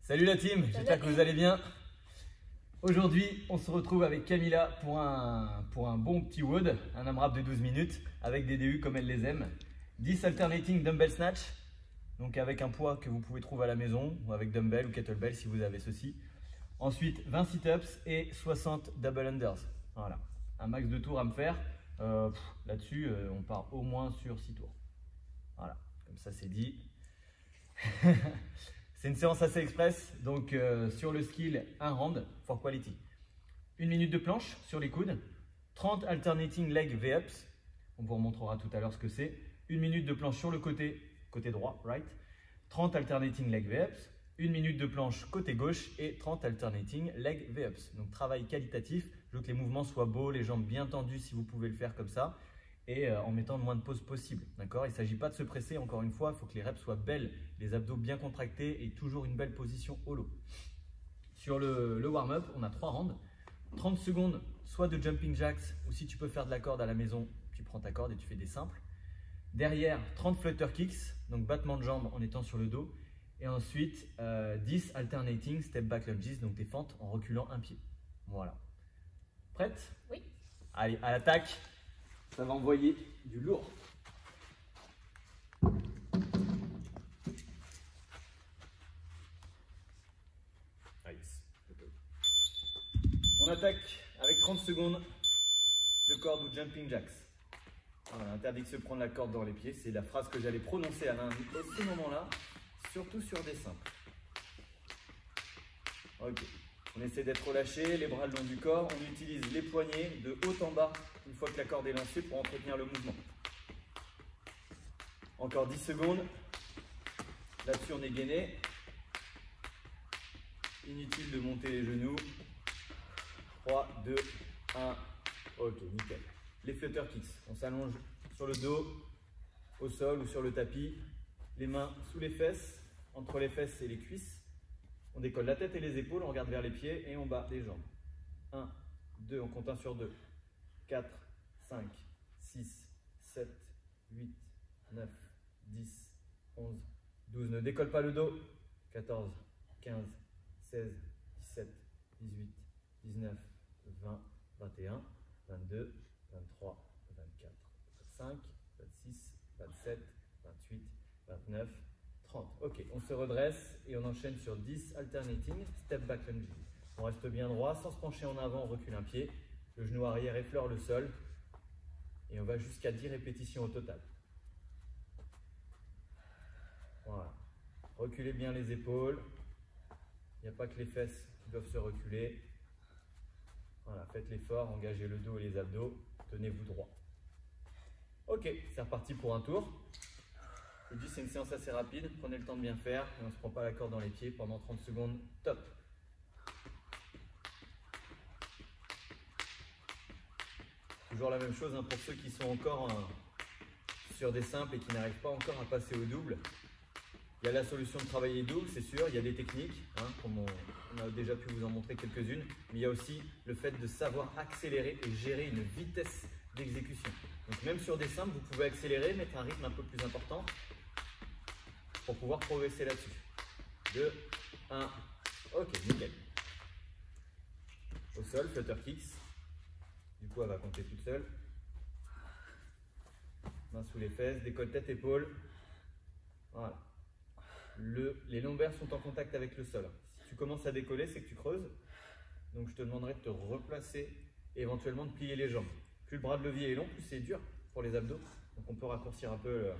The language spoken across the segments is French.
Salut la team, j'espère que vous allez bien. Aujourd'hui, on se retrouve avec Camilla pour un bon petit WOD, un AMRAP de 12 minutes avec des DU comme elle les aime. 10 alternating dumbbell snatch, donc avec un poids que vous pouvez trouver à la maison ou avec dumbbell ou kettlebell si vous avez ceci. Ensuite, 20 sit-ups et 60 double unders. Voilà, un max de tours à me faire. Là-dessus, on part au moins sur 6 tours. Voilà, comme ça c'est dit. C'est une séance assez express, donc sur le skill, un round for quality. 1 minute de planche sur les coudes, 30 alternating leg V-ups, on vous remontrera tout à l'heure ce que c'est. 1 minute de planche sur le côté droit, right. 30 alternating leg V-ups, 1 minute de planche côté gauche et 30 alternating leg V-ups. Donc travail qualitatif, je veux que les mouvements soient beaux, les jambes bien tendues si vous pouvez le faire comme ça. Et en mettant le moins de pauses possible. D'accord. Il ne s'agit pas de se presser, encore une fois, il faut que les reps soient belles, les abdos bien contractés et toujours une belle position au low. Sur le warm-up, on a 3 rounds. 30 secondes, soit de jumping jacks, ou si tu peux faire de la corde à la maison, tu prends ta corde et tu fais des simples. Derrière, 30 flutter kicks, donc battement de jambes en étant sur le dos. Et ensuite, 10 alternating step back lunges, donc des fentes en reculant un pied. Voilà. Prête? Oui. Allez, à l'attaque. Ça va envoyer du lourd. On attaque avec 30 secondes de corde ou jumping jacks. Voilà, interdit de se prendre la corde dans les pieds. C'est la phrase que j'allais prononcer à ce moment-là, surtout sur des simples. Ok. On essaie d'être relâché, les bras le long du corps. On utilise les poignets de haut en bas une fois que la corde est lancée pour entretenir le mouvement. Encore 10 secondes. Là-dessus, on est gainé. Inutile de monter les genoux. 3, 2, 1. Ok, nickel. Les flutter kicks. On s'allonge sur le dos, au sol ou sur le tapis. Les mains sous les fesses, entre les fesses et les cuisses. On décolle la tête et les épaules, on regarde vers les pieds et on bat les jambes. 1, 2, on compte 1 sur 2. 4, 5, 6, 7, 8, 9, 10, 11, 12. Ne décolle pas le dos. 14, 15, 16, 17, 18, 19, 20, 21, 22, 23, 24, 25, 26, 27, 28, 29, 30. Ok, on se redresse et on enchaîne sur 10 alternating step back lunges. On reste bien droit sans se pencher en avant, on recule un pied. Le genou arrière effleure le sol. Et on va jusqu'à 10 répétitions au total. Voilà. Reculez bien les épaules. Il n'y a pas que les fesses qui doivent se reculer. Voilà, faites l'effort, engagez le dos et les abdos. Tenez-vous droit. Ok, c'est reparti pour un tour. Je vous dis, c'est une séance assez rapide. Prenez le temps de bien faire et on ne se prend pas la corde dans les pieds pendant 30 secondes. Top. Toujours la même chose hein, pour ceux qui sont encore sur des simples et qui n'arrivent pas encore à passer au double. Il y a la solution de travailler double, c'est sûr. Il y a des techniques, hein, comme on a déjà pu vous en montrer quelques-unes. Mais il y a aussi le fait de savoir accélérer et gérer une vitesse d'exécution. Donc même sur des simples, vous pouvez accélérer, mettre un rythme un peu plus important pour pouvoir progresser là-dessus. 2, 1, ok, nickel. Au sol, flutter kicks. Du coup, elle va compter toute seule. Main sous les fesses, décolle tête, épaule. Voilà. Les lombaires sont en contact avec le sol. Si tu commences à décoller, c'est que tu creuses. Donc, je te demanderai de te replacer et éventuellement de plier les jambes. Plus le bras de levier est long, plus c'est dur pour les abdos. Donc, on peut raccourcir un peu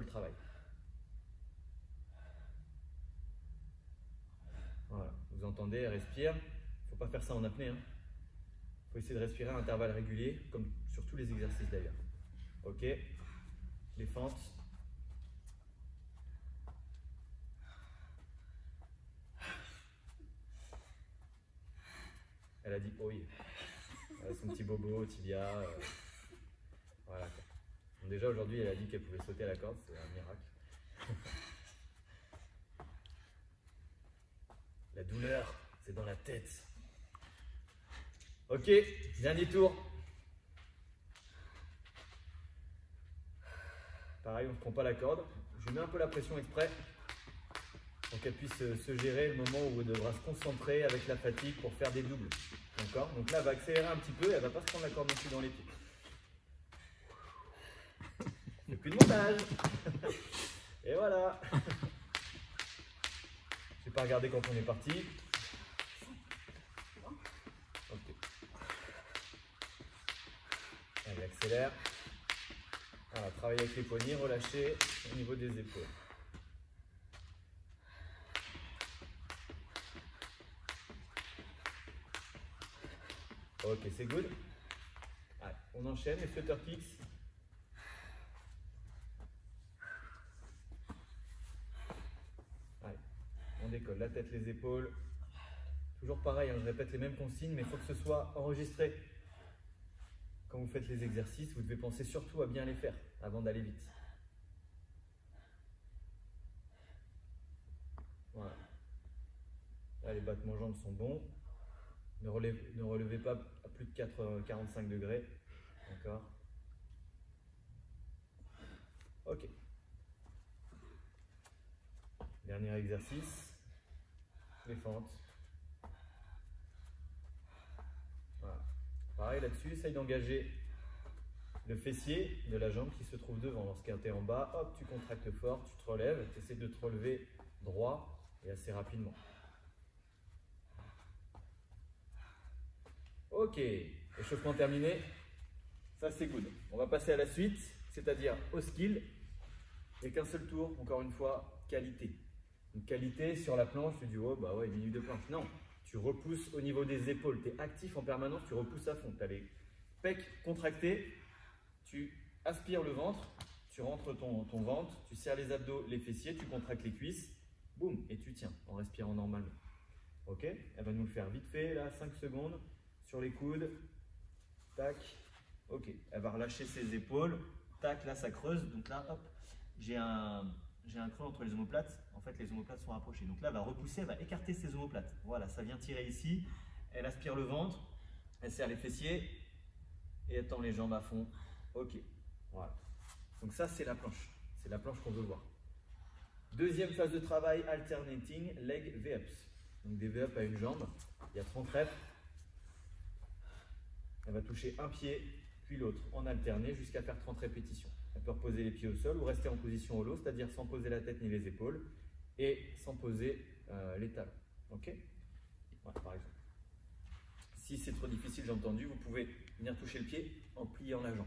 le travail. Voilà. Vous entendez, elle respire. Il ne faut pas faire ça en apnée. Il faut essayer de respirer à intervalles réguliers, comme sur tous les exercices d'ailleurs. Ok. Les fentes. Elle a dit oh yeah. Son petit bobo, tibia. Voilà. Donc déjà aujourd'hui, elle a dit qu'elle pouvait sauter à la corde, c'est un miracle. La douleur, c'est dans la tête. Ok, dernier tour. Pareil, on ne prend pas la corde. Je mets un peu la pression exprès pour qu'elle puisse se gérer le moment où elle devra se concentrer avec la fatigue pour faire des doubles. D'accord? Donc là, elle va accélérer un petit peu, elle ne va pas se prendre la corde non plus dans les pieds. Et plus de montage. Et voilà. Je vais pas regarder quand on est parti. Ok. Allez, accélère. Voilà, travailler avec les poignets, relâcher au niveau des épaules. Ok, c'est good. Allez, on enchaîne les flutter kicks. Allez, on décolle la tête, les épaules. Toujours pareil, hein, je répète les mêmes consignes, mais il faut que ce soit enregistré. Quand vous faites les exercices, vous devez penser surtout à bien les faire avant d'aller vite. Voilà. Là, les battements jambes sont bons. Ne relevez pas à plus de 45 degrés. D'accord. Ok. Dernier exercice. Les fentes. Voilà. Pareil là-dessus, essaye d'engager le fessier de la jambe qui se trouve devant. Lorsqu'un est en bas, hop, tu contractes fort, tu te relèves, tu essaies de te relever droit et assez rapidement. Ok, échauffement terminé. Ça c'est good. On va passer à la suite, c'est-à-dire au skill. Et qu'un seul tour, encore une fois, qualité. Une qualité sur la planche, tu dis oh bah ouais, minute de planche. Non, tu repousses au niveau des épaules, tu es actif en permanence, tu repousses à fond. Tu as les pecs contractés, tu aspires le ventre, tu rentres ton ventre, tu serres les abdos, les fessiers, tu contractes les cuisses, boum, et tu tiens en respirant normalement. Ok? Elle va nous le faire vite fait, là, 5 secondes, sur les coudes, tac, ok. Elle va relâcher ses épaules, tac, là ça creuse, donc là, hop, j'ai un creux entre les omoplates. En fait, les omoplates sont rapprochées. Donc là, elle va repousser, elle va écarter ses omoplates. Voilà, ça vient tirer ici. Elle aspire le ventre, elle serre les fessiers et elle tend les jambes à fond. Ok, voilà. Donc ça, c'est la planche. C'est la planche qu'on veut voir. Deuxième phase de travail, alternating leg V-ups. Donc des V-ups à une jambe. Il y a 30 reps. Elle va toucher un pied, puis l'autre, en alterné jusqu'à faire 30 répétitions. Elle peut reposer les pieds au sol ou rester en position au low, c'est-à-dire sans poser la tête ni les épaules et sans poser les talons. Ok? Voilà, par exemple. Si c'est trop difficile, j'ai entendu, vous pouvez venir toucher le pied en pliant la jambe.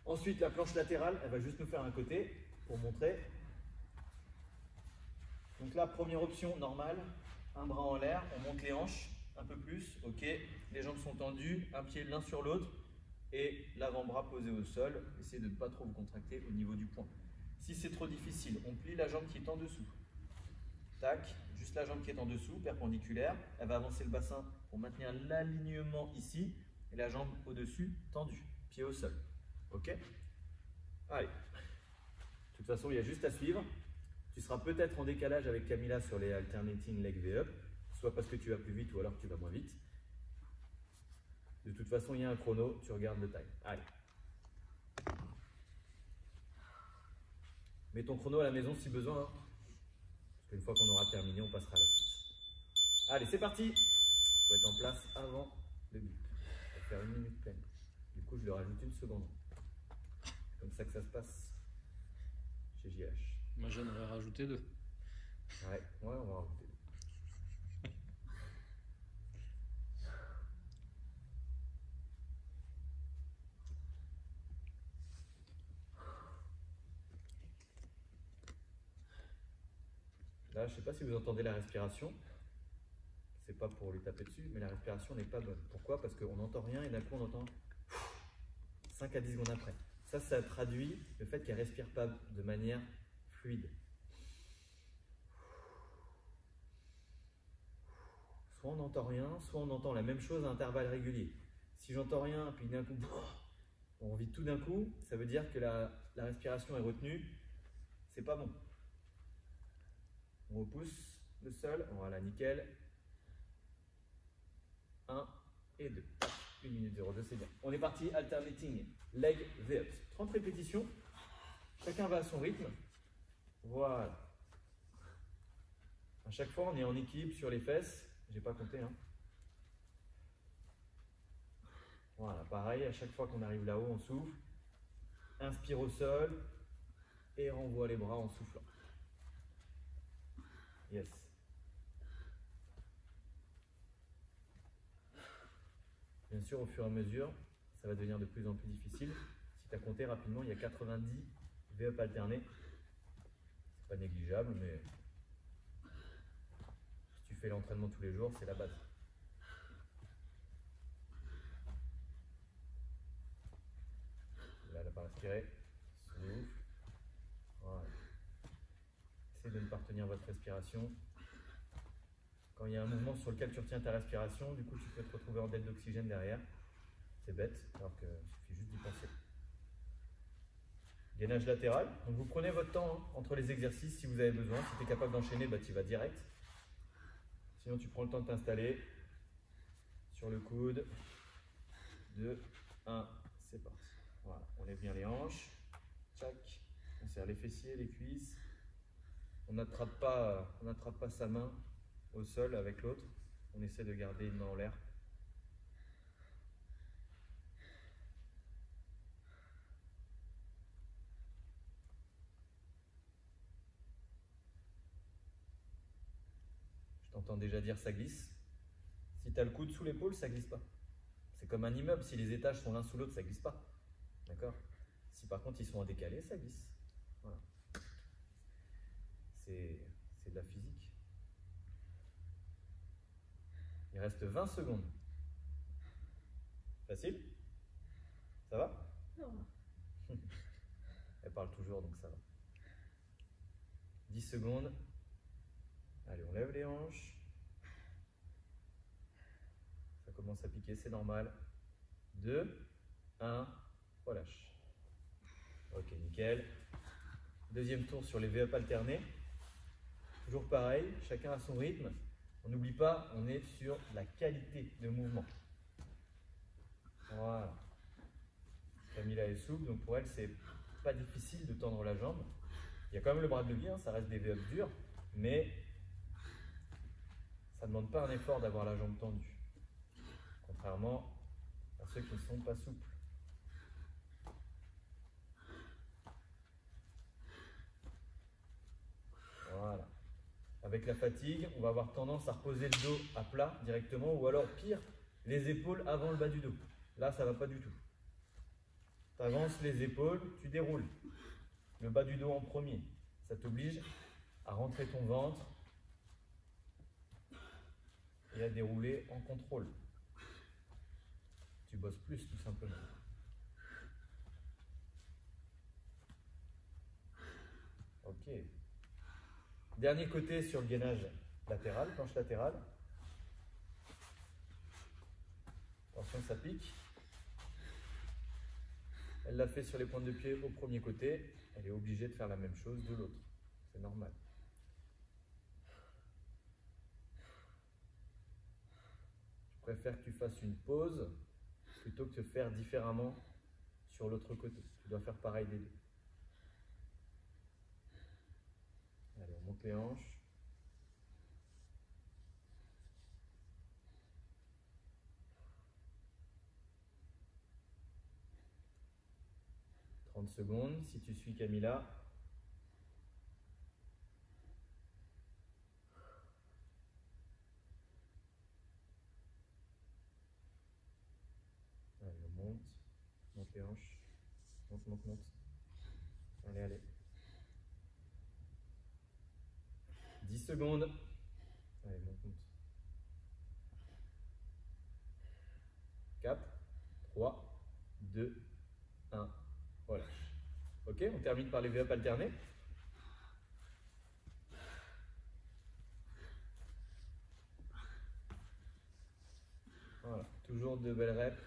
Ensuite, la planche latérale, elle va juste nous faire un côté pour montrer. Donc là, première option normale, un bras en l'air, on monte les hanches un peu plus, ok. Les jambes sont tendues, un pied l'un sur l'autre. Et l'avant-bras posé au sol, essayez de ne pas trop vous contracter au niveau du poing. Si c'est trop difficile, on plie la jambe qui est en dessous. Tac, juste la jambe qui est en dessous, perpendiculaire. Elle va avancer le bassin pour maintenir l'alignement ici. Et la jambe au-dessus, tendue, pied au sol. Ok? Allez. De toute façon, il y a juste à suivre. Tu seras peut-être en décalage avec Camilla sur les alternating leg V-up, soit parce que tu vas plus vite ou alors que tu vas moins vite. De toute façon, il y a un chrono, tu regardes le time. Allez. Mets ton chrono à la maison si besoin. Hein. Parce qu'une fois qu'on aura terminé, on passera à la suite. Allez, c'est parti. Il faut être en place avant le but. On va faire 1 minute pleine. Du coup, je leur rajoute 1 seconde. C'est comme ça que ça se passe chez JH. Moi, j'en aurais rajouté 2. Ouais, on va rajouter 2. Là, je ne sais pas si vous entendez la respiration. C'est pas pour lui taper dessus, mais la respiration n'est pas bonne. Pourquoi? Parce qu'on n'entend rien et d'un coup on entend 5 à 10 secondes après. Ça traduit le fait qu'elle ne respire pas de manière fluide. Soit on n'entend rien, soit on entend la même chose à intervalles réguliers. Si j'entends rien, puis d'un coup, on vide tout d'un coup, ça veut dire que la respiration est retenue. C'est pas bon. On repousse le sol, voilà, nickel. 1 et 2. 1 minute 02, c'est bien. On est parti, alternating leg V-ups. 30 répétitions. Chacun va à son rythme. Voilà. À chaque fois, on est en équilibre sur les fesses. J'ai pas compté, hein. Voilà, pareil, à chaque fois qu'on arrive là-haut, on souffle. Inspire au sol et renvoie les bras en soufflant. Yes. Bien sûr, au fur et à mesure, ça va devenir de plus en plus difficile. Si tu as compté rapidement, il y a 90 V-up alternés. C'est pas négligeable, mais si tu fais l'entraînement tous les jours, c'est la base. Là, pas respirer. Souffle. Voilà. Essayez de ne pas retenir votre respiration. Quand il y a un mouvement sur lequel tu retiens ta respiration, du coup, tu peux te retrouver en dette d'oxygène derrière. C'est bête, alors qu'il suffit juste d'y penser. Gainage latéral. Donc vous prenez votre temps hein, entre les exercices si vous avez besoin. Si tu es capable d'enchaîner, bah, tu vas direct. Sinon, tu prends le temps de t'installer sur le coude. 2, 1, c'est parti. Voilà, on lève bien les hanches. Tchac. On serre les fessiers, les cuisses. On n'attrape pas sa main au sol avec l'autre. On essaie de garder une main en l'air. Je t'entends déjà dire ça glisse. Si tu as le coude sous l'épaule, ça glisse pas. C'est comme un immeuble, si les étages sont l'un sous l'autre, ça glisse pas. D'accord? Si par contre ils sont en décalé, ça glisse. Voilà. C'est de la physique. Il reste 20 secondes. Facile? Ça va? Non. Elle parle toujours, donc ça va. 10 secondes. Allez, on lève les hanches. Ça commence à piquer, c'est normal. 2, 1, relâche. Ok, nickel. Deuxième tour sur les V-up alternés. Toujours pareil, chacun à son rythme. On n'oublie pas, on est sur la qualité de mouvement. Voilà. Camilla est souple, donc pour elle, c'est pas difficile de tendre la jambe. Il y a quand même le bras de levier, hein, ça reste des V-up durs, mais ça ne demande pas un effort d'avoir la jambe tendue. Contrairement à ceux qui ne sont pas souples. Voilà. Avec la fatigue, on va avoir tendance à reposer le dos à plat directement, ou alors pire, les épaules avant le bas du dos. Là, ça ne va pas du tout. Tu avances les épaules, tu déroules. Le bas du dos en premier. Ça t'oblige à rentrer ton ventre et à dérouler en contrôle. Tu bosses plus tout simplement. Ok. Dernier côté sur le gainage latéral, planche latérale. Attention, ça pique. Elle l'a fait sur les pointes de pied au premier côté. Elle est obligée de faire la même chose de l'autre. C'est normal. Je préfère que tu fasses une pause plutôt que de faire différemment sur l'autre côté. Tu dois faire pareil des deux. Allez, on monte les hanches. Secondes, si tu suis Camilla. Allez, on monte les hanches, monte. Allez. 10 secondes. Allez, monte. 4, 3, 2, 1, relâche. Ok, on termine par les V-up alternés. Voilà, toujours de belles reps.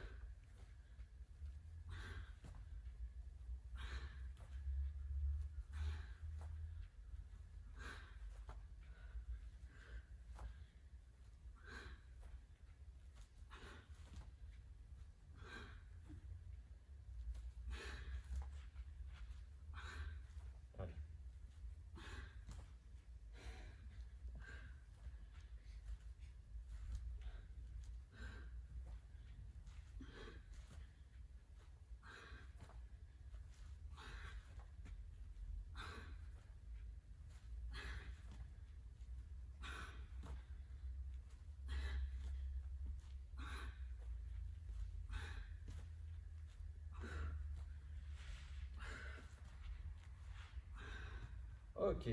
Ok.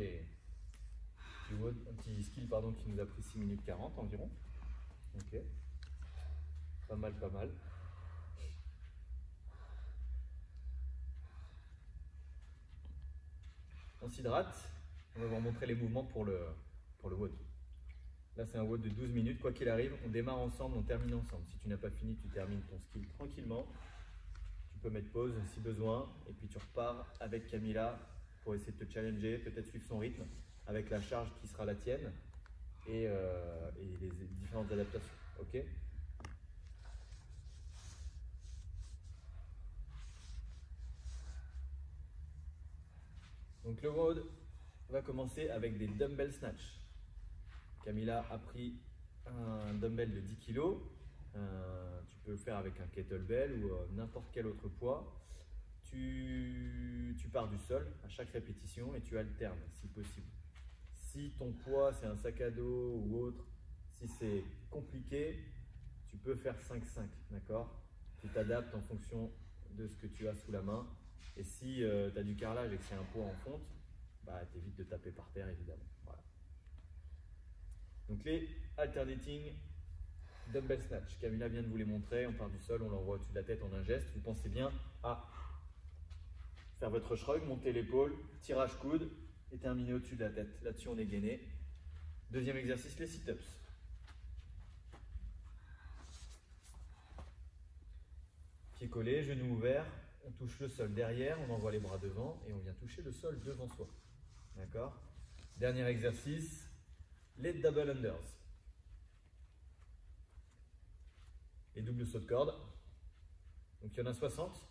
Un petit skill pardon, qui nous a pris 6 minutes 40 environ. Ok. Pas mal, pas mal. On s'hydrate. On va vous montrer les mouvements pour le WOD. Là, c'est un WOD de 12 minutes. Quoi qu'il arrive, on démarre ensemble, on termine ensemble. Si tu n'as pas fini, tu termines ton skill tranquillement. Tu peux mettre pause si besoin. Et puis tu repars avec Camilla pour essayer de te challenger, peut-être suivre son rythme avec la charge qui sera la tienne et les différentes adaptations. Ok ? Donc le WOD va commencer avec des dumbbell snatch. Camilla a pris un dumbbell de 10 kg. Tu peux le faire avec un kettlebell ou n'importe quel autre poids. Tu pars du sol à chaque répétition et tu alternes si possible. Si ton poids c'est un sac à dos ou autre, si c'est compliqué, tu peux faire 5-5, d'accord? Tu t'adaptes en fonction de ce que tu as sous la main. Et si tu as du carrelage et que c'est un poids en fonte, bah, t'évites de taper par terre évidemment. Voilà. Donc les alternating dumbbell snatch, Camilla vient de vous les montrer, on part du sol, on l'envoie au-dessus de la tête en un geste. Vous pensez bien à faire votre shrug, monter l'épaule, tirage coude et terminer au-dessus de la tête. Là-dessus on est gainé. Deuxième exercice, les sit-ups. Pieds collés, genoux ouverts, on touche le sol derrière, on envoie les bras devant et on vient toucher le sol devant soi. D'accord? Dernier exercice, les double unders. Les doubles sauts de corde. Donc il y en a 60.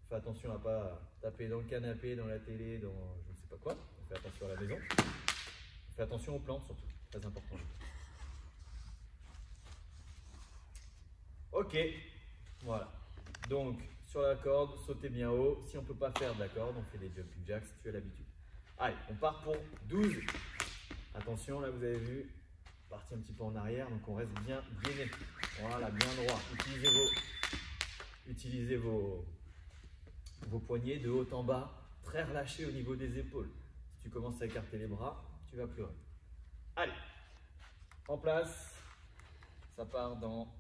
Fais attention à ne pas taper dans le canapé, dans la télé, dans je ne sais pas quoi. On fait attention à la maison. On fait attention aux plantes surtout, très important. Ok, voilà. Donc sur la corde, sautez bien haut. Si on ne peut pas faire de la corde, on fait des jumping jacks si tu as l'habitude. Allez, on part pour 12. Attention, là vous avez vu, parti un petit peu en arrière, donc on reste bien gainé. Voilà, bien droit. Utilisez vos poignets de haut en bas, très relâchés au niveau des épaules. Si tu commences à écarter les bras, tu vas pleurer. Allez, en place, ça part dans...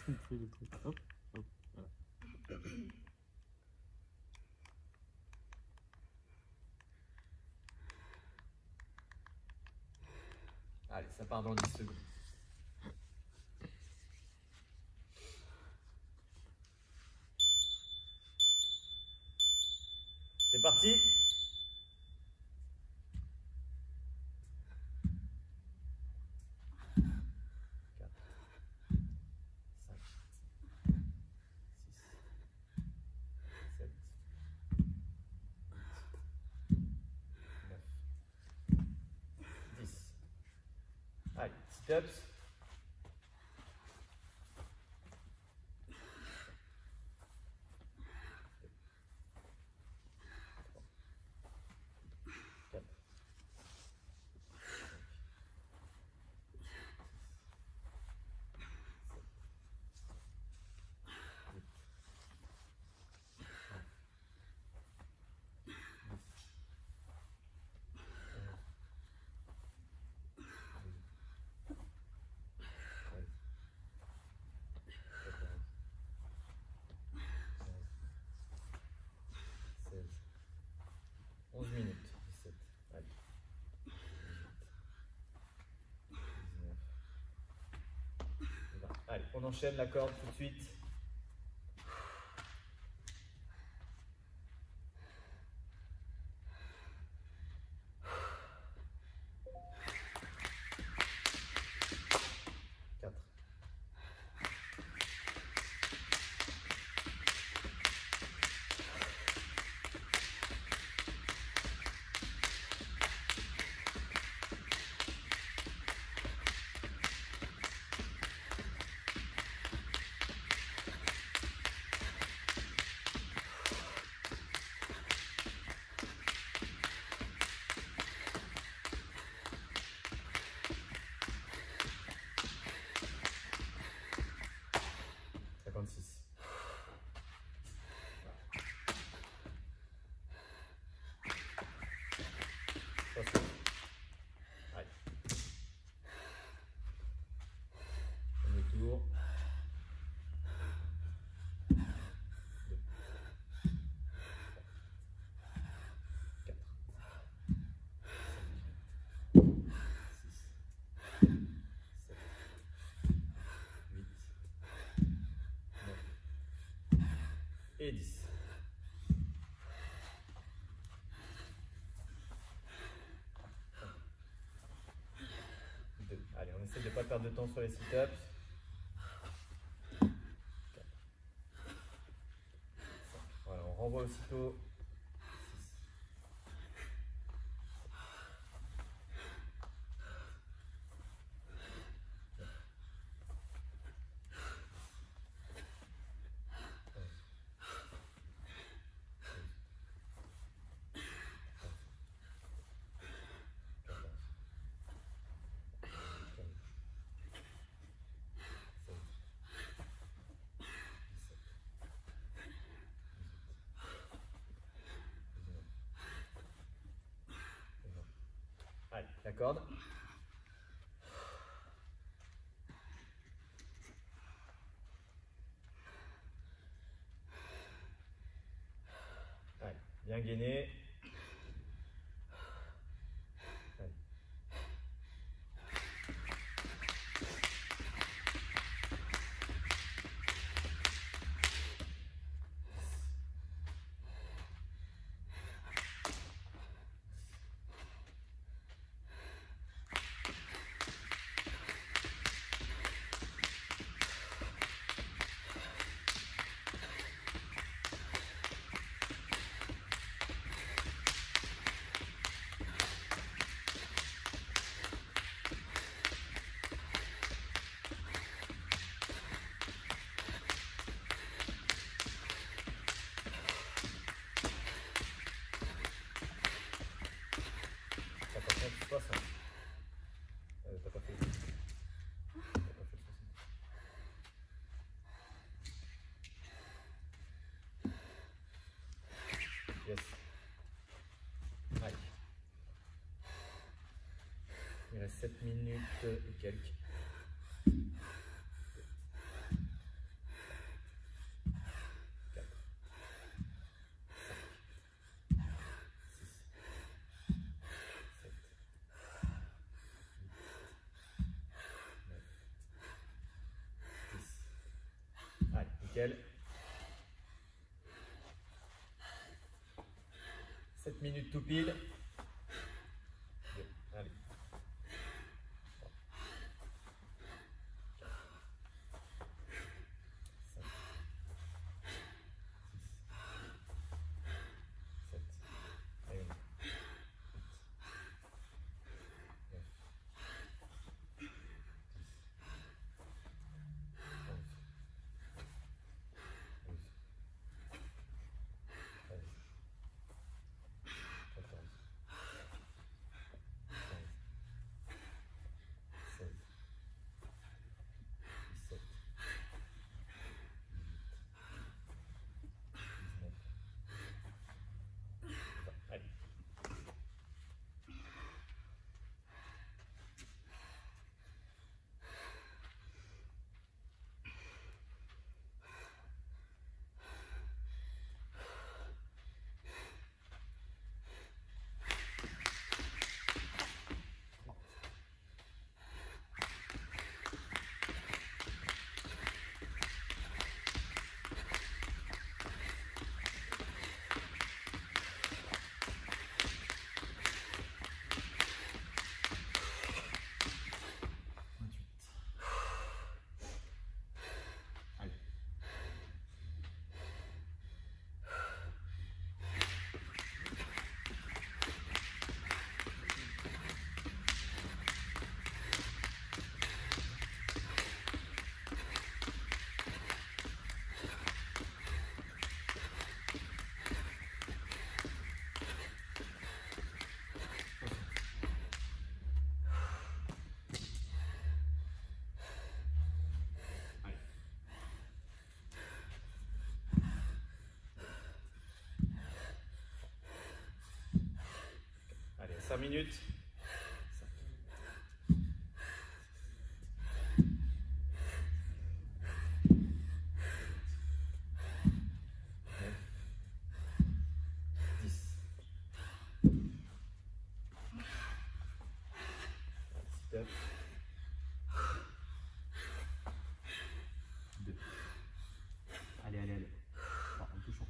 Hop, hop, voilà. Allez, ça part dans 10 secondes. C'est parti. 4, 5, 6, 7, 9, 10. Allez, sit-ups. Minutes, 17, allez, 18, 19, 20. Allez, on enchaîne la corde tout de suite. et 10. Allez, on essaie de ne pas perdre de temps sur les sit-ups. 4. Voilà, on renvoie aussitôt. 6. 11. Allez, la corde. Allez, bien gainé. Allez. Attention, 60. T'as pas fait le 60. Yes. Allez. Il reste 7 minutes et quelques. 4. 5. 6. 7. 9. 10. Allez, nickel. 7 minutes tout pile. Bien, allez. 3, 4, 5, 6, 7, allez, 8, 9, 10, 11, 12, 13, 14, 15, 16, 17, 18, 19, 20. Allez. Allez. Allez, 5 minutes. 10. Sit-up. 2. Allez, allez, allez. Bon, on touche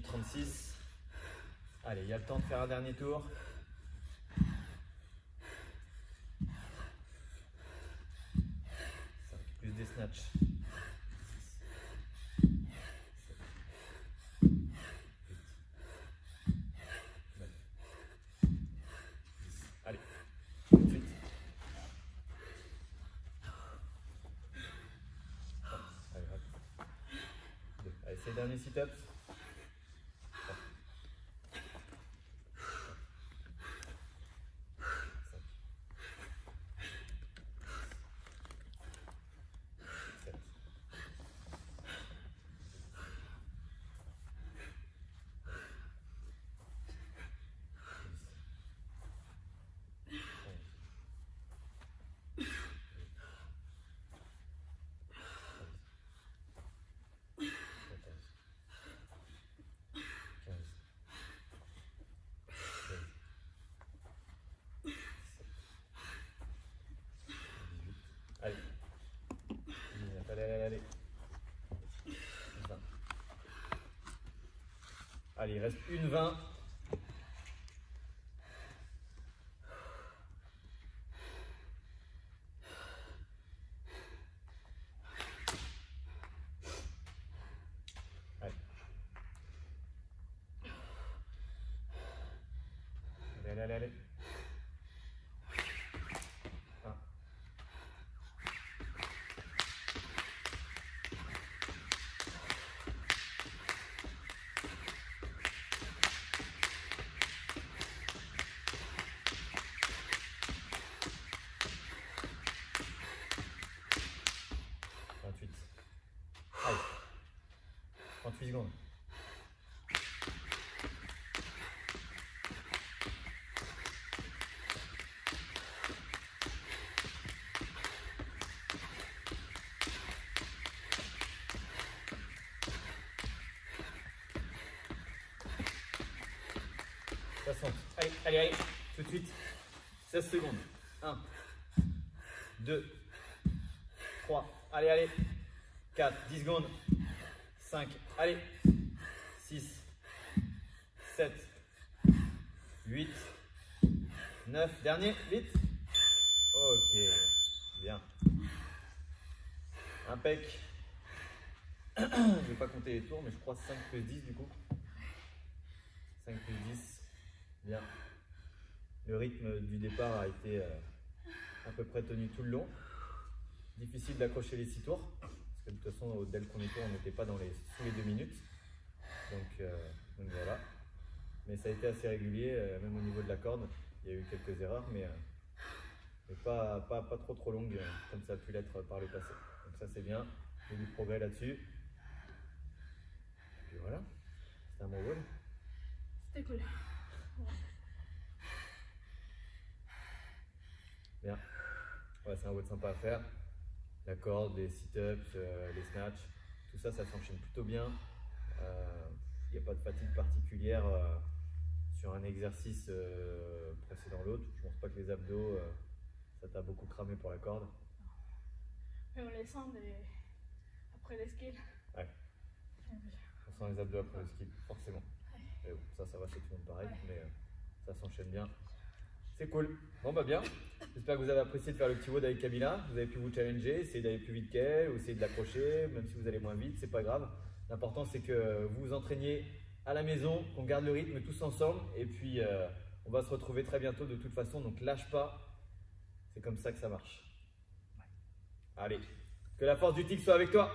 minute 36. Allez, il y a le temps de faire un dernier tour. Plus des snatchs. Allez, tout de suite. Allez, hop. Allez, c'est le dernier sit-ups. Allez. Allez. 20. Allez, il reste une 20. Allez. 1. Allez. 38 secondes. Allez, tout de suite. 16 secondes. 1, 2, 3, allez. 4, 10 secondes. 5, allez. 6, 7, 8, 9, dernier, vite. Ok, bien. Impec. Je ne vais pas compter les tours, mais je crois 5 plus 10 du coup. 5 plus 10. Bien. Le rythme du départ a été à peu près tenu tout le long. Difficile d'accrocher les 6 tours, parce que de toute façon, dès le premier tour, on n'était pas sous les 2 minutes. Donc voilà. Mais ça a été assez régulier, même au niveau de la corde. Il y a eu quelques erreurs, mais pas trop longues, comme ça a pu l'être par le passé. Donc ça, c'est bien. Il y a du progrès là-dessus. Et puis voilà, c'était un bon vol. C'était cool. Bien. Ouais, c'est un WOD sympa à faire. La corde, les sit-ups, les snatchs, tout ça, ça s'enchaîne plutôt bien. Il n'y a pas de fatigue particulière sur un exercice précédent l'autre. Je pense pas que les abdos, ça t'a beaucoup cramé pour la corde. Mais on les sent après les skills. Ouais. On sent les abdos après le skill, forcément. Et bon, ça va chez tout le monde pareil, mais ça s'enchaîne bien. C'est cool. Bon, bah bien. J'espère que vous avez apprécié de faire le petit WOD avec Camilla. Vous avez pu vous challenger, essayer d'aller plus vite qu'elle, ou essayer de l'accrocher, même si vous allez moins vite, c'est pas grave. L'important, c'est que vous vous entraîniez à la maison, qu'on garde le rythme tous ensemble, et puis on va se retrouver très bientôt de toute façon, donc lâche pas. C'est comme ça que ça marche. Allez, que la force du tigre soit avec toi.